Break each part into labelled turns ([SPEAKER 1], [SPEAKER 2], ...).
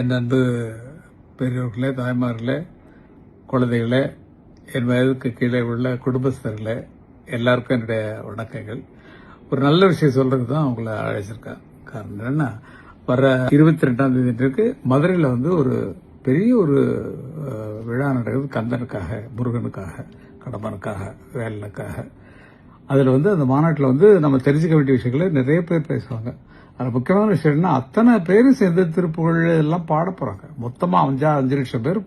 [SPEAKER 1] என் அன்பு பெரியோர்களே, தாய்மார்களே, குழந்தைகளே, என் வயதுக்கு கீழே உள்ள குடும்பஸ்தர்களே, எல்லாருக்கும் என்னுடைய வணக்கங்கள். ஒரு நல்ல விஷயம் சொல்றதுக்கு தான் உங்களை அழைச்சிருக்கேன். காரணம் என்னன்னா, வர 22ஆம் தேதிக்கு மதுரையில் ஒரு பெரிய ஒரு விழா நடக்குது. கந்தனுக்காக, முருகனுக்காக, கடம்பனுக்காக, வேலனுக்காக. அதில் அந்த மாநாட்டில் நம்ம தெரிஞ்சுக்க வேண்டிய விஷயங்களை நிறைய பேர் பேசுவாங்க. அதில் முக்கியமான விஷயம் என்ன, அத்தனை பேரும் சேர்ந்து திருப்புகழ் எல்லாம் பாட போறாங்க. மொத்தமாக 5 லட்சம் பேர்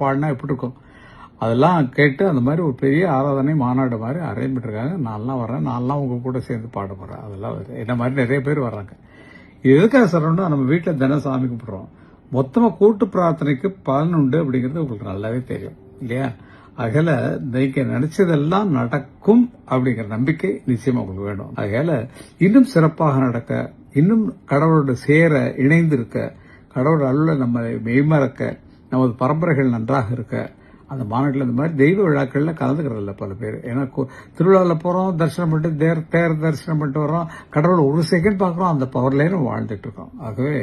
[SPEAKER 1] பாடினா எப்படி இருக்கும்? அதெல்லாம் கேட்டு அந்த மாதிரி ஒரு பெரிய ஆராதனை மாநாடு மாதிரி அரேஞ்ச் பண்ணிருக்காங்க. நான்லாம் வரேன், நான்லாம் உங்க கூட சேர்ந்து பாட போறேன். அதெல்லாம் என்ன மாதிரி நிறைய பேர் வர்றாங்க. இது எதுக்காக சொல்றோம்னா, நம்ம வீட்டில் தினம் சாமி கும்பிடுறோம். மொத்தமாக கூட்டு பிரார்த்தனைக்கு பலன் உண்டு அப்படிங்கிறது உங்களுக்கு நல்லாவே தெரியும் இல்லையா? அகல நீங்க நினைச்சதெல்லாம் நடக்கும் அப்படிங்கிற நம்பிக்கை நிச்சயமா உங்களுக்கு வேணும். அகல இன்னும் சிறப்பாக நடக்க, இன்னும் கடவுளோட சேர இணைந்திருக்க, கடவுள் அருள நம்ம மெய்மறக்க, நமது பரம்பரைகள் நன்றாக இருக்க, அந்த மாநாட்டில் இந்த மாதிரி தெய்வ விழாக்கள்ல கலந்துக்கிறதில்ல பல பேர். ஏன்னா திருவிழாவில் போறோம், தரிசனம் பண்ணிட்டு தேர் தரிசனம் பண்ணிட்டு வரோம், கடவுள் ஒரு செகண்ட் பார்க்குறோம், அந்த பவர்லேயே நம்ம வாழ்ந்துட்டு இருக்கோம். ஆகவே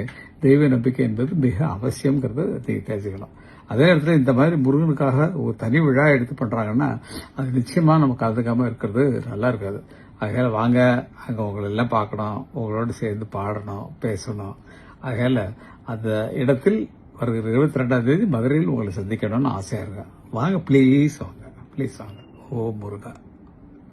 [SPEAKER 1] தெய்வ நம்பிக்கை என்பது மிக அவசியம்ங்கிறது தெரிஞ்சுக்கலாம். அதே நேரத்தில் இந்த மாதிரி முருகனுக்காக ஒரு தனி விழா எடுத்து பண்றாங்கன்னா, அது நிச்சயமா நம்ம கலந்துக்காம இருக்கிறது நல்லா இருக்காது. அதனால வாங்க, அங்க உங்களை எல்லாம் பார்க்கணும், உங்களோட சேர்ந்து பாடணும், பேசணும். அதனால அந்த இடத்தில் வருகிற 22ஆம் தேதி மதுரையில் உங்களை சந்திக்கணும்னு ஆசையா இருக்கேன். வாங்க, ப்ளீஸ் வாங்க, ப்ளீஸ் வாங்க. ஓ முருகா.